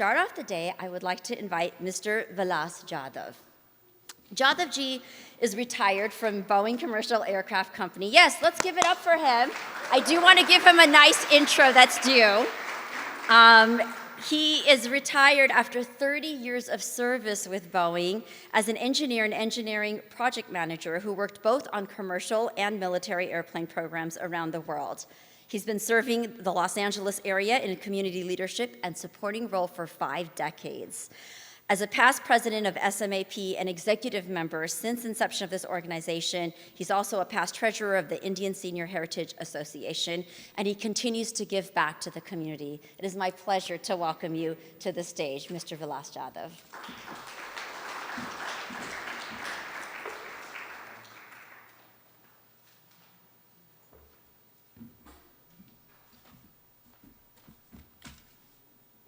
start off the day, I would like to invite Mr. Vilas Jadhav. Jadhav ji is retired from Boeing Commercial Aircraft Company. Yes, let's give it up for him. I do want to give him a nice intro that's due. He is retired after 30 years of service with Boeing as an engineer and engineering project manager who worked both on commercial and military airplane programs around the world. He's been serving the Los Angeles area in community leadership and supporting role for 5 decades. As a past president of SMAP and executive member since inception of this organization, he's also a past treasurer of the Indian Senior Heritage Association, and he continues to give back to the community. It is my pleasure to welcome you to the stage, Mr. Vilas Jadhav.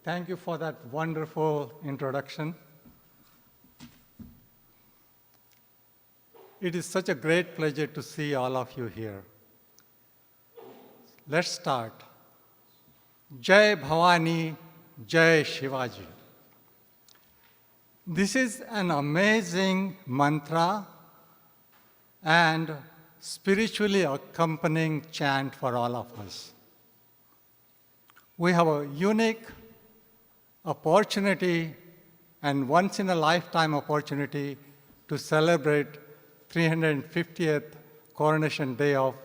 Thank you for that wonderful introduction. It is such a great pleasure to see all of you here. Let's start. Jai Bhavani, Jai Shivaji. This is an amazing mantra and spiritually accompanying chant for all of us. We have a unique opportunity and once-in-a-lifetime opportunity to celebrate 350th coronation day of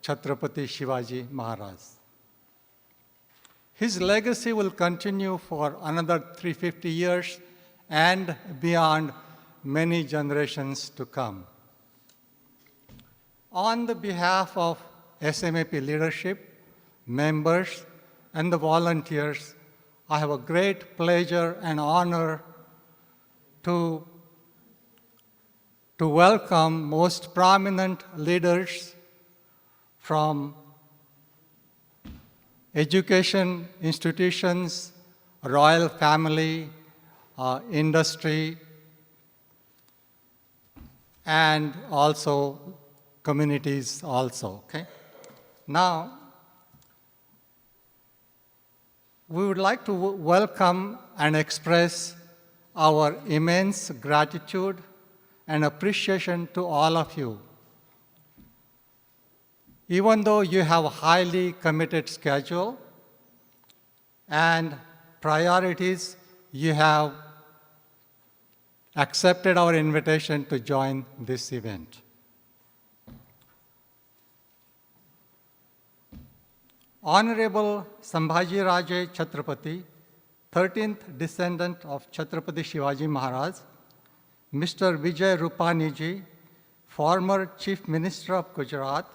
Chhatrapati Shivaji Maharaj. His legacy will continue for another 350 years and beyond, many generations to come. On the behalf of SMAP leadership, members, and the volunteers, I have a great pleasure and honor to welcome most prominent leaders from education institutions, royal family, industry, and also communities also, okay? Now, we would like to welcome and express our immense gratitude and appreciation to all of you. Even though you have a highly committed schedule and priorities, you have accepted our invitation to join this event. Honorable Sambhaji Raje Chhatrapati, 13th descendant of Chhatrapati Shivaji Maharaj, Mr. Vijay Rupani ji, former Chief Minister of Gujarat,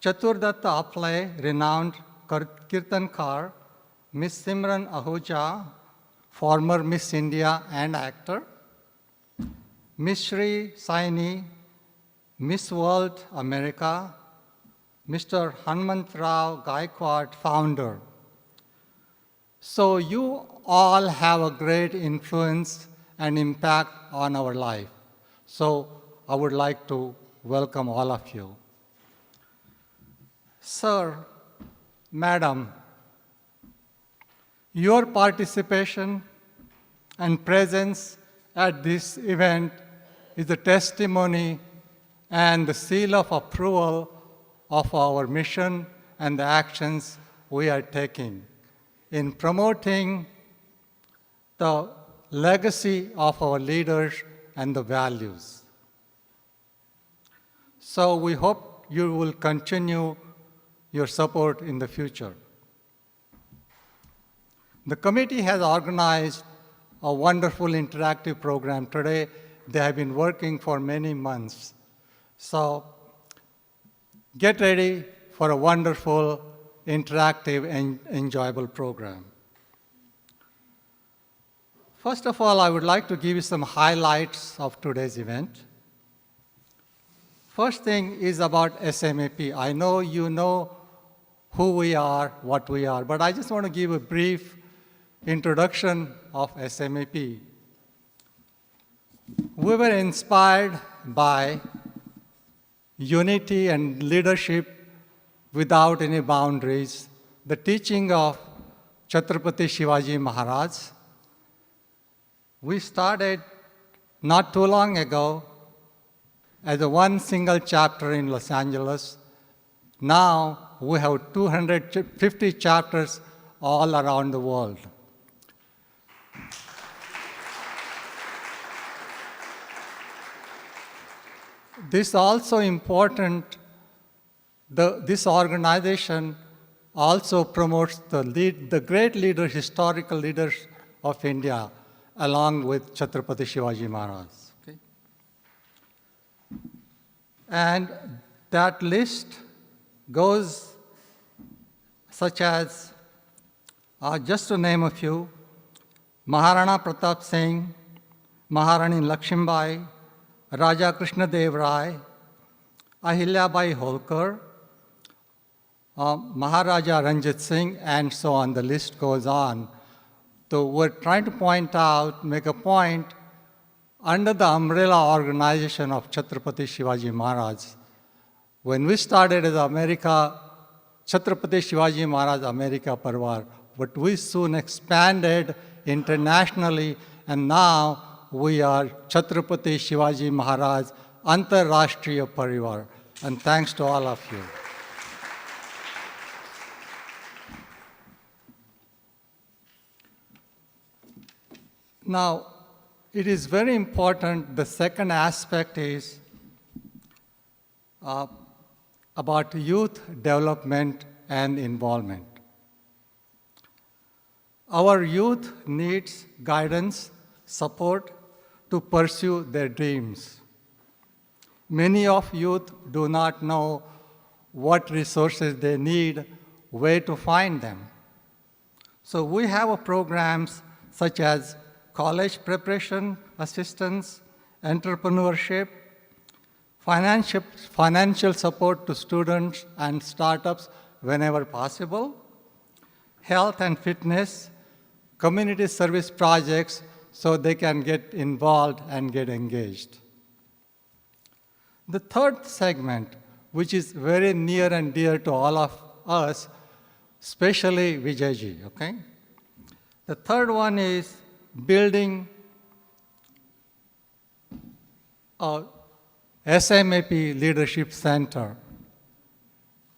Chaturdatta Aplay, renowned Kirtankar, Miss Simran Ahuja, former Miss India and actor, Miss Shri Saini, Miss World America, Mr. Hanmantrao Gaikwad, founder. So you all have a great influence and impact on our life. So I would like to welcome all of you. Sir, Madam, your participation and presence at this event is a testimony and the seal of approval of our mission and the actions we are taking in promoting the legacy of our leaders and the values. So we hope you will continue your support in the future. The committee has organized a wonderful interactive program today. They have been working for many months. So get ready for a wonderful, interactive, and enjoyable program. First of all, I would like to give you some highlights of today's event. First thing is about SMAP. I know you know who we are, what we are, but I just want to give a brief introduction of SMAP. We were inspired by unity and leadership without any boundaries, the teaching of Chhatrapati Shivaji Maharaj. We started not too long ago as a one single chapter in Los Angeles. Now we have 250 chapters all around the world. This also important, this organization also promotes the great leaders, historical leaders of India, along with Chhatrapati Shivaji Maharaj. Okay? And that list goes such as, just to name a few, Maharana Pratap Singh, Maharani Lakshmibai, Raja Krishna Dev Rai, Ahilyabai Holkar, Maharaja Ranjit Singh, and so on. The list goes on. So we're trying to make a point, under the umbrella organization of Chhatrapati Shivaji Maharaj. When we started as America, Chhatrapati Shivaji Maharaj America Parvar, but we soon expanded internationally, and now we are Chhatrapati Shivaji Maharaj Antarashtriya Parivar. And thanks to all of you. Now, it is very important, the second aspect is about youth development and involvement. Our youth needs guidance, support to pursue their dreams. Many of youth do not know what resources they need, where to find them. So we have programs such as college preparation assistance, entrepreneurship, financial support to students and startups whenever possible, health and fitness, community service projects so they can get involved and get engaged. The third segment, which is very near and dear to all of us, especially Vijayji, okay? The third one is building a SMAP Leadership Center.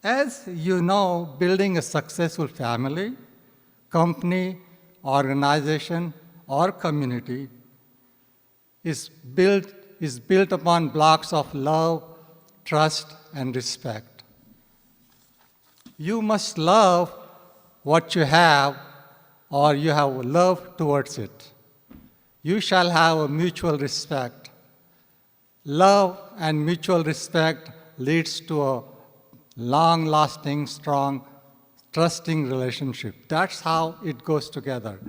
As you know, building a successful family, company, organization, or community is built upon blocks of love, trust, and respect. You must love what you have, or you have love towards it. You shall have a mutual respect. Love and mutual respect leads to a long-lasting, strong, trusting relationship. That's how it goes together.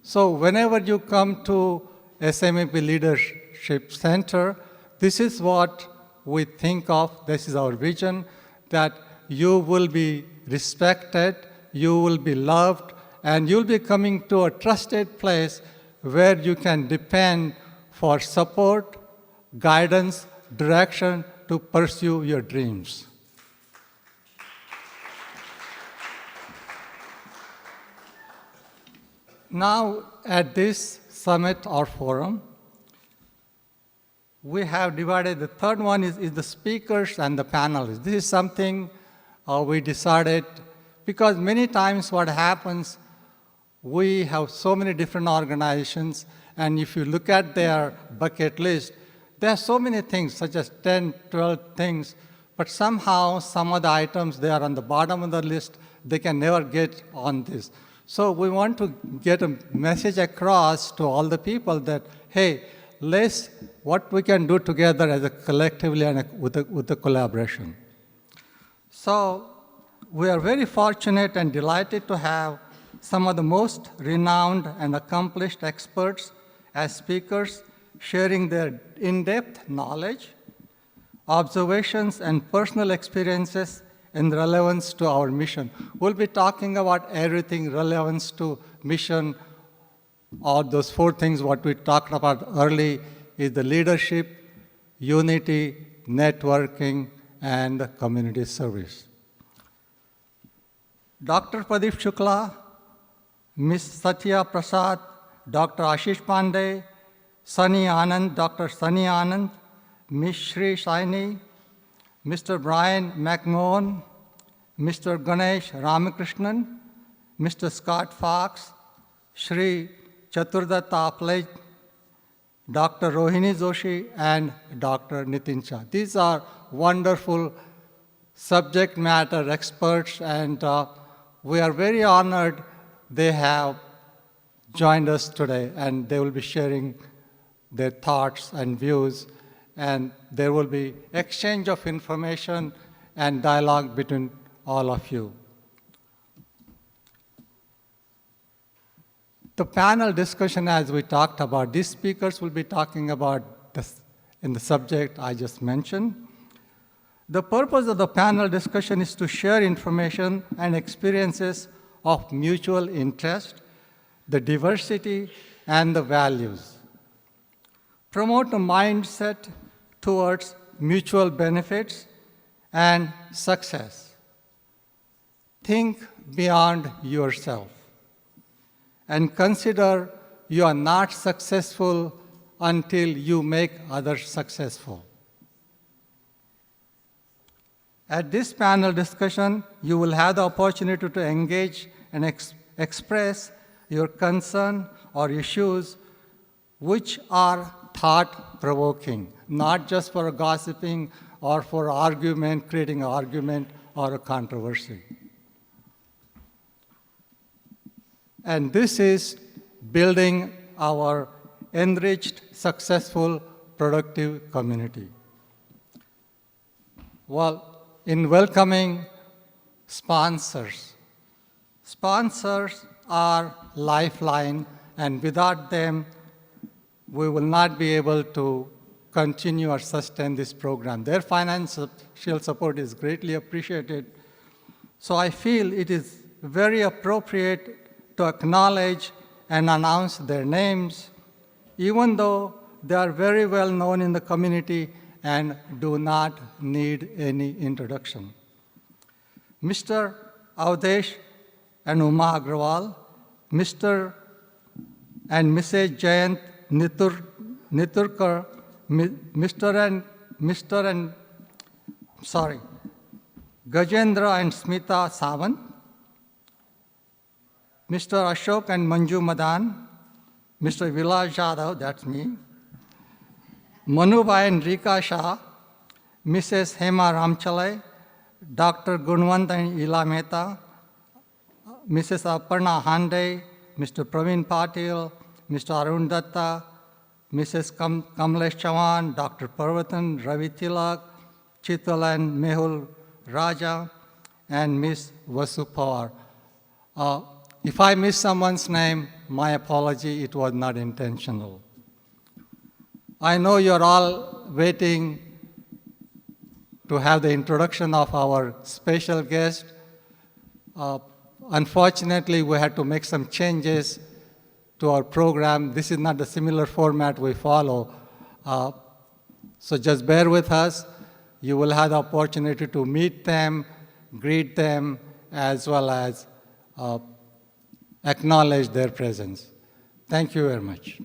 So whenever you come to SMAP Leadership Center, this is what we think of, this is our vision, that you will be respected, you will be loved, and you'll be coming to a trusted place where you can depend for support, guidance, direction to pursue your dreams. Now, at this summit or forum, we have divided, the third one is the speakers and the panelists. This is something we decided, because many times what happens, we have so many different organizations, and if you look at their bucket list, there are so many things, such as 10, 12 things, but somehow some of the items, they are on the bottom of the list, they can never get on this. So we want to get a message across to all the people that, hey, what we can do together as a collectively and with the collaboration. So we are very fortunate and delighted to have some of the most renowned and accomplished experts as speakers, sharing their in-depth knowledge, observations, and personal experiences in relevance to our mission. We'll be talking about everything relevance to mission, or those four things what we talked about early is the leadership, unity, networking, and community service. Dr. Pradeep Shukla Ms. Satya Prasad, Dr. Ashish Pandey, Sunny Anand, Dr. Sunny Anand, Ms. Shri Saini, Mr. Brian McMahon, Mr. Ganesh Ramakrishnan, Mr. Scott Fox, Shri Chaturdatta Aplej, Dr. Rohini Joshi, and Dr. Nitin Shah. These are wonderful subject matter experts, and we are very honored they have joined us today, and they will be sharing their thoughts and views, and there will be exchange of information and dialogue between all of you. The panel discussion, as we talked about, these speakers will be talking about this in the subject I just mentioned. The purpose of the panel discussion is to share information and experiences of mutual interest, the diversity, and the values. Promote a mindset towards mutual benefits and success. Think beyond yourself and consider you are not successful until you make others successful. At this panel discussion, you will have the opportunity to engage and express your concern or issues which are thought-provoking, not just for gossiping or for argument, creating an argument or a controversy. And this is building our enriched, successful, productive community. Well, in welcoming sponsors. Sponsors are lifeline, and without them, we will not be able to continue or sustain this program. Their financial support is greatly appreciated. So I feel it is very appropriate to acknowledge and announce their names, even though they are very well known in the community and do not need any introduction. Mr. Avdesh and Uma Agrawal, Mr. and Mrs. Jayant Niturkar, Gajendra and Smita Sawant, Mr. Ashok and Manju Madan, Mr. Vilas Jadhav, that's me, Manubai and Rika Shah, Mrs. Hema Ramchalai, Dr. Gunwant and Ila Mehta, Mrs. Aparna Hande, Mr. Praveen Patil, Mr. Arun Datta, Mrs. Kamlesh Chavan, Dr. Parvatan, Ravi Tilak, Chital and Mehul Raja, and Ms. Vasu Pawar. If I miss someone's name, my apology, it was not intentional. I know you're all waiting to have the introduction of our special guest. Unfortunately, we had to make some changes to our program. This is not the similar format we follow. So just bear with us. You will have the opportunity to meet them, greet them, as well as acknowledge their presence. Thank you very much.